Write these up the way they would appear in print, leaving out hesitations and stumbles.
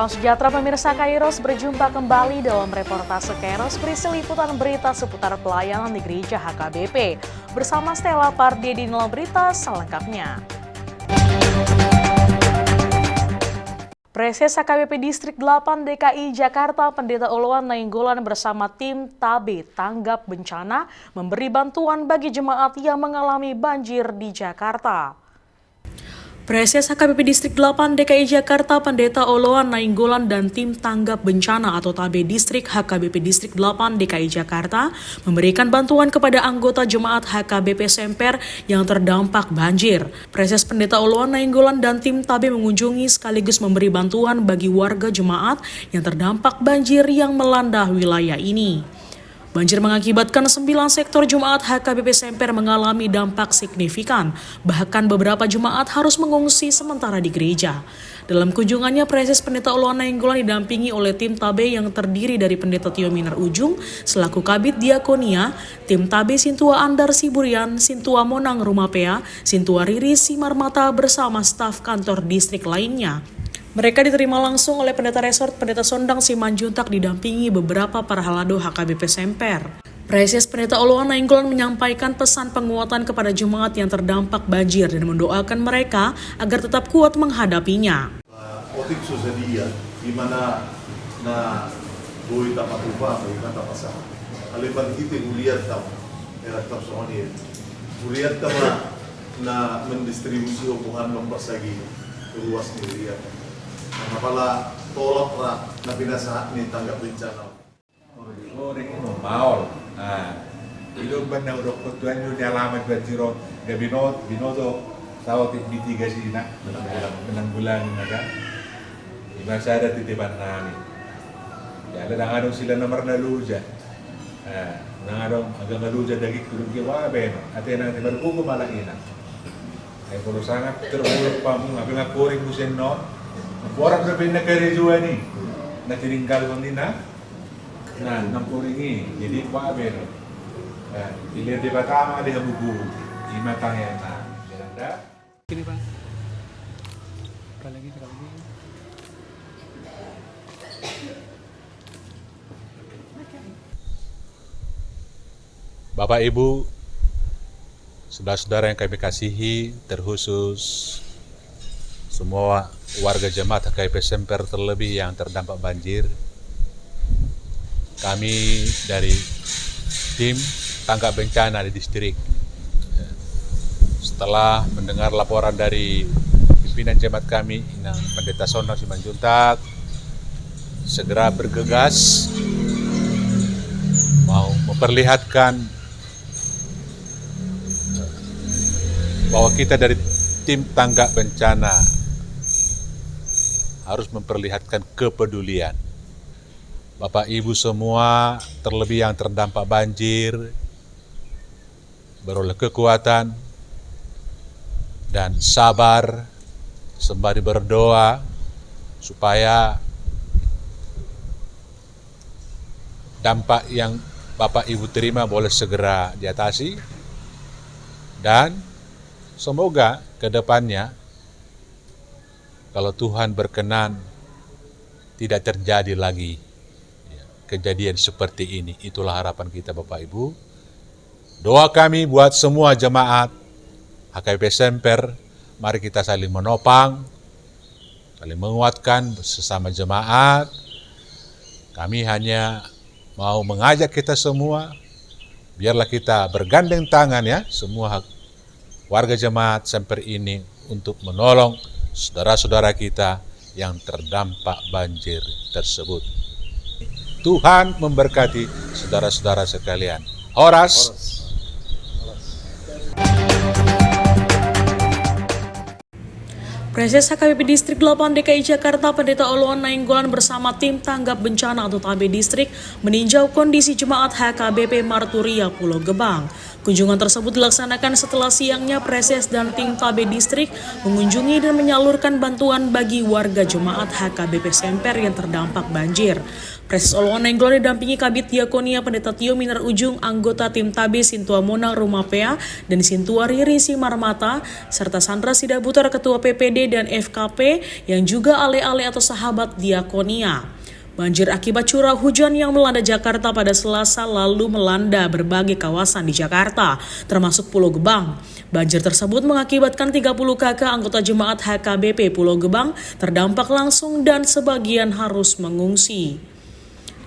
Salam sejahtera pemirsa Kairos, berjumpa kembali dalam reportase Kairos berisi liputan berita seputar pelayanan di Gereja HKBP. Bersama Stella Pardi di dalam berita selengkapnya. Preses HKBP Distrik 8 DKI Jakarta Pendeta Oloan Nainggolan bersama tim TABE Tanggap Bencana memberi bantuan bagi jemaat yang mengalami banjir di Jakarta. Preses HKBP Distrik 8 DKI Jakarta Pendeta Oloan Nainggolan dan tim Tanggap Bencana atau TABE Distrik HKBP Distrik 8 DKI Jakarta memberikan bantuan kepada anggota jemaat HKBP Semper yang terdampak banjir. Preses Pendeta Oloan Nainggolan dan tim TABE mengunjungi sekaligus memberi bantuan bagi warga jemaat yang terdampak banjir yang melanda wilayah ini. Banjir mengakibatkan 9 sektor jemaat HKBP Semper mengalami dampak signifikan. Bahkan beberapa jemaat harus mengungsi sementara di gereja. Dalam kunjungannya, Preses Pendeta Oloan Nainggolan didampingi oleh tim TABE yang terdiri dari Pendeta Tio Minar Ujung selaku Kabid Diakonia, tim TABE Sintua Andar Siburian, Sintua Monang Rumapea, Sintua Riri Simarmata bersama staf kantor distrik lainnya. Mereka diterima langsung oleh Pendeta Resort Pendeta Sondang Simanjuntak didampingi beberapa para halado HKBP Semper. Preses Pendeta Oloan Nainggolan menyampaikan pesan penguatan kepada jemaat yang terdampak banjir dan mendoakan mereka agar tetap kuat menghadapinya. Otik susadia di mana na boy tapat upah boy kata pasah. Aliban kita uliat tam era tam soalnya uliat tam na mendistribusi hubungan mempersagi luas miliar. Apala tolak ra na binasa ni tanggap bencana. Orang ini mau, itu benar udah ketuan itu alamat berjiro, dia binodo sawat mitigasi nak penanggulangan kan. Di masa ada titipan kami. Ya ada ngadong sila nomor naluja, ngadong agak naluja daging turun ke waben, atena tiba buku malah ina. Kalau sangat terburuk pamu, apa nggak kuring musim no. Orang berbeda negara juga nih, nak tinggal di mana? Nah, nampuringi, jadi apa beno? Dilihat di pertama dia buku, di matanya nah, ada. Ini bang, sekali lagi. Bapak Ibu, saudara-saudara yang kami kasihi, terkhusus semua warga jemaat HKBP Semper terlebih yang terdampak banjir. Kami dari tim Tanggap Bencana di distrik, setelah mendengar laporan dari pimpinan jemaat kami, Pendeta Sondang Simanjuntak, segera bergegas mau memperlihatkan bahwa kita dari tim Tanggap Bencana harus memperlihatkan kepedulian. Bapak Ibu semua, terlebih yang terdampak banjir, beroleh kekuatan dan sabar sembari berdoa supaya dampak yang Bapak Ibu terima boleh segera diatasi dan semoga ke depannya kalau Tuhan berkenan tidak terjadi lagi kejadian seperti ini. Itulah harapan kita Bapak Ibu. Doa kami buat semua jemaat HKBP Semper, mari kita saling menopang, saling menguatkan sesama jemaat. Kami hanya mau mengajak kita semua, biarlah kita bergandeng tangan ya, semua warga jemaat Semper ini untuk menolong saudara-saudara kita yang terdampak banjir tersebut. Tuhan memberkati saudara-saudara sekalian. Horas. Preses HKBP Distrik 8 DKI Jakarta Pendeta Oloan Nainggolan bersama tim Tanggap Bencana atau TABE Distrik meninjau kondisi jemaat HKBP Marturia Pulau Gebang. Kunjungan tersebut dilaksanakan setelah siangnya Preses dan tim TABE Distrik mengunjungi dan menyalurkan bantuan bagi warga jemaat HKBP Semper yang terdampak banjir. Proses Oloan Nainggolan didampingi Kabid Diakonia Pendeta Tio Minar Ujung, anggota tim Tabe Sintua Monang Rumapea dan Sintua Riri Simarmata, serta Sandra Sidabutar Ketua PPD dan FKP yang juga ale-ale atau sahabat Diakonia. Banjir akibat curah hujan yang melanda Jakarta pada Selasa lalu melanda berbagai kawasan di Jakarta, termasuk Pulau Gebang. Banjir tersebut mengakibatkan 30 kakak anggota jemaat HKBP Pulau Gebang terdampak langsung dan sebagian harus mengungsi.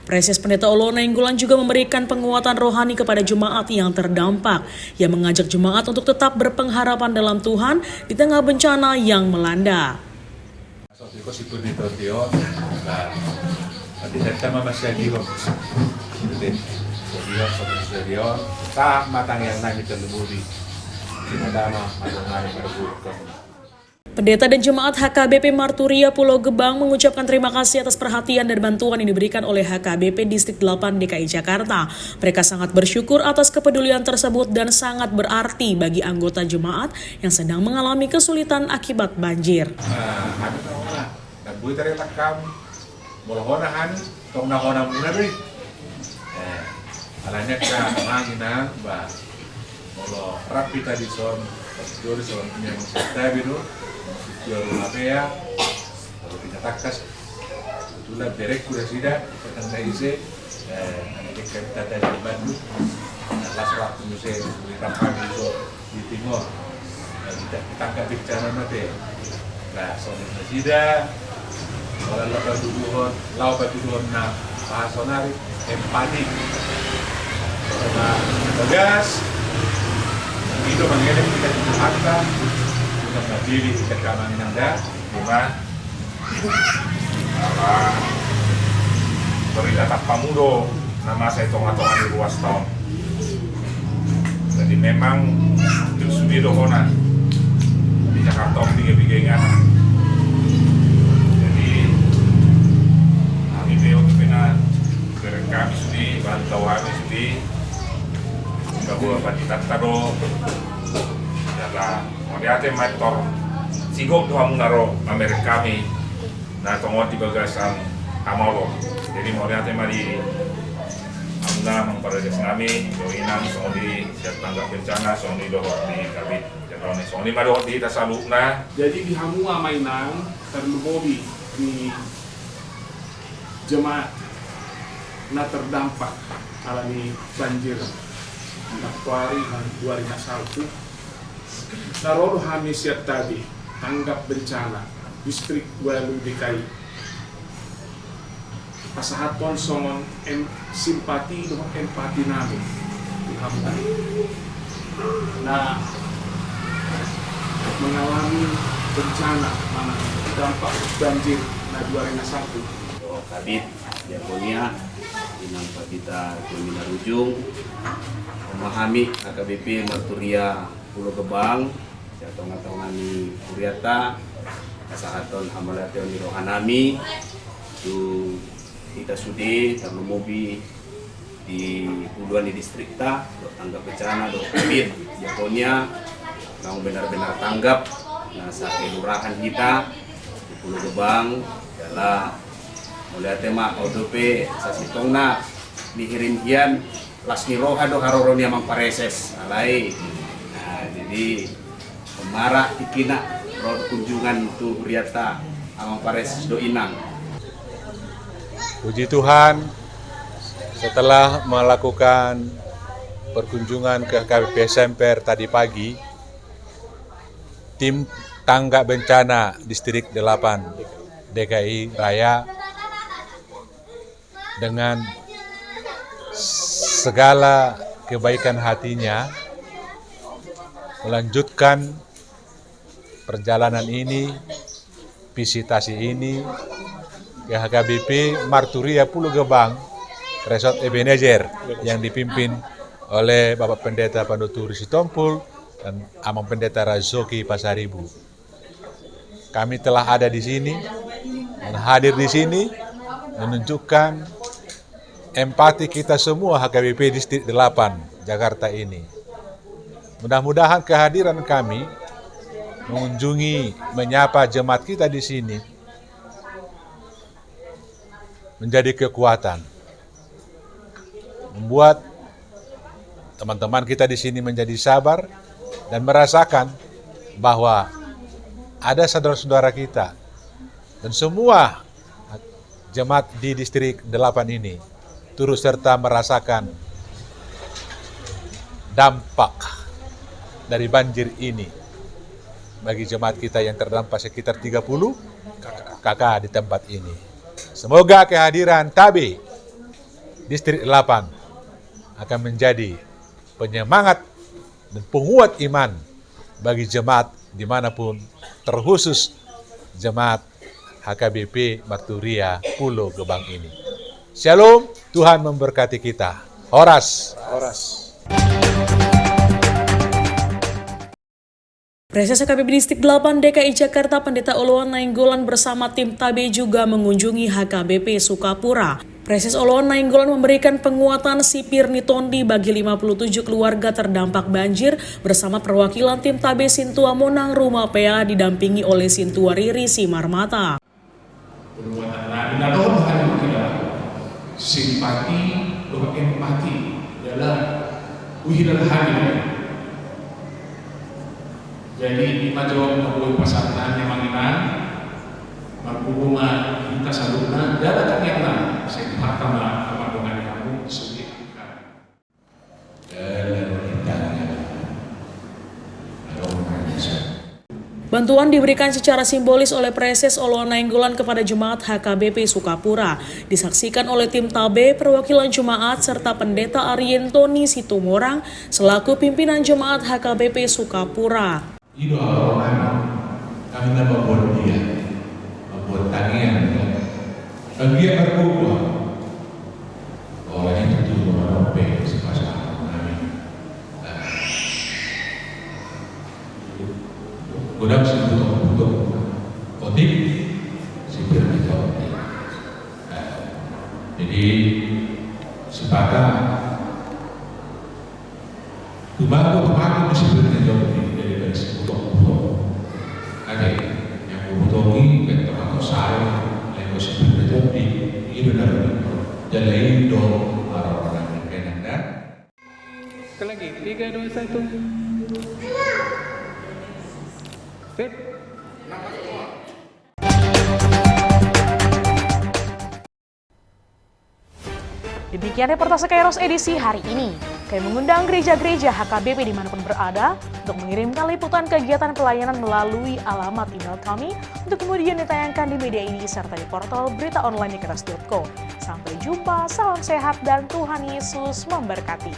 Proses Pendeta Oloan Nainggolan juga memberikan penguatan rohani kepada jemaat yang terdampak. Ia mengajak jemaat untuk tetap berpengharapan dalam Tuhan di tengah bencana yang melanda. Pendeta dan jemaat HKBP Marturia Pulau Gebang mengucapkan terima kasih atas perhatian dan bantuan yang diberikan oleh HKBP Distrik 8 DKI Jakarta. Mereka sangat bersyukur atas kepedulian tersebut dan sangat berarti bagi anggota jemaat yang sedang mengalami kesulitan akibat banjir. Rumapea, kalau pinatakas, itulah derek kuda sida, petang naise, anak kita dari Bandung, las waktu musim di kampung itu di timur, kita tangkap bencana nanti, nah soalnya sida, kalau lau paduhon na bahasonari, empati, sama tegas, itu mengenai kita itu harta. Berdiri di kanan Anda, lima, berita tak pamudo, nama saya tonga-tonga di ruas tahun. Jadi memang terus di dohona di Jakarta tiga-tiga. Jadi kami beliau kena kami sudi, bantu kami sudi, bahwa patitat taro adalah Moriate mator sigok doa munaro Amerikami na tongoti bagasan amalo. Jadi moriate mari amuna mengparedes kami doinan songdi siap tanggap bencana songdi dohot di kabit jadone songdi madohot di tasalukna. Jadi di hamua mainan terlubobi di jemaat na terdampak alami banjir Aktuari 2021. Narono kami siap tadi tanggap bencana distrik 2 DKI. Pasahaton songon simpati dengan empati nami dihamkan. Nah, mengalami bencana mana dampak banjir na 2021. Kabit Diakonia Inang Pendeta Tio Minar Ujung memahami HKBP Marturia Pulau Gebang, jatong-jatongan ni Kuriata, kasahaton hamalateo ni Rohanami, tu kita sudi termemobi di puluhan di distrikta, do tanggap bencana, do kabit, Diakonia, kang benar-benar tanggap, nah sa kelurahan kita di Pulau Gebang, adalah mulai tema ODP sa sitongna dihirim hian las ni roha do haroronia mang pareses, alai. Jadi pemara ikina road kunjungan tu Huriata amang pares do inang. Puji Tuhan, setelah melakukan perkunjungan ke KBP Semper tadi pagi, tim tanggap bencana Distrik 8 DKI Raya dengan segala kebaikan hatinya melanjutkan perjalanan ini, visitasi ini ke HKBP Marturia Pulau Gebang, Resort Ebenezer yang dipimpin oleh Bapak Pendeta Pandutur Sitompul dan Amang Pendeta Razoki Pasaribu. Kami telah ada di sini dan hadir di sini menunjukkan empati kita semua HKBP Distrik 8 Jakarta ini. Mudah-mudahan kehadiran kami mengunjungi, menyapa jemaat kita di sini menjadi kekuatan. Membuat teman-teman kita di sini menjadi sabar dan merasakan bahwa ada saudara-saudara kita dan semua jemaat di distrik 8 ini turut serta merasakan dampak dari banjir ini bagi jemaat kita yang terdampak sekitar 30 kakak di tempat ini. Semoga kehadiran TABE distrik 8 akan menjadi penyemangat dan penguat iman bagi jemaat dimanapun, terkhusus jemaat HKBP Marturia Pulau Gebang ini. Shalom, Tuhan memberkati kita. Horas. Preses HKBP Distrik 8 DKI Jakarta Pendeta Oloan Nainggolan bersama tim TABE juga mengunjungi HKBP Sukapura. Preses Oloan Nainggolan memberikan penguatan sipir Nitondi bagi 57 keluarga terdampak banjir bersama perwakilan tim TABE Sintua Monang Rumah PA didampingi oleh Sintua Riri Simarmata. Dan doa hari kita simpati, doa empati dalam uhiran hari. Jadi lima jawab menghubungi pasangan yang mengenal berhubungan kita salurna dalam yang lain sepakat apa dengan kamu sudah Bantuan diberikan secara simbolis oleh Preses Oloan Nainggolan kepada jemaat HKBP Sukapura. Disaksikan oleh tim TABE, perwakilan jemaat, serta Pendeta Arientoni Situmorang selaku pimpinan jemaat HKBP Sukapura. Itu orang kami nak membuat tanian, dan dia berbuat. Orang itu orang pe sepasang kami. Gudang sebuah otip sipir kita. Jadi sepakat tumbang mesti bertanggung dari sebuah ada yang membutuhkan keterangan saya yang mesti bertanggung di Indonesia jadi Indo orang-orang yang Anda. Sekali lagi, 3, 2, 1. Set. Demikian reportase Kairos edisi hari ini. Kami mengundang gereja-gereja HKBP dimanapun berada untuk mengirimkan liputan kegiatan pelayanan melalui alamat email kami untuk kemudian ditayangkan di media ini serta di portal berita online Kairos.co. Sampai jumpa, salam sehat dan Tuhan Yesus memberkati.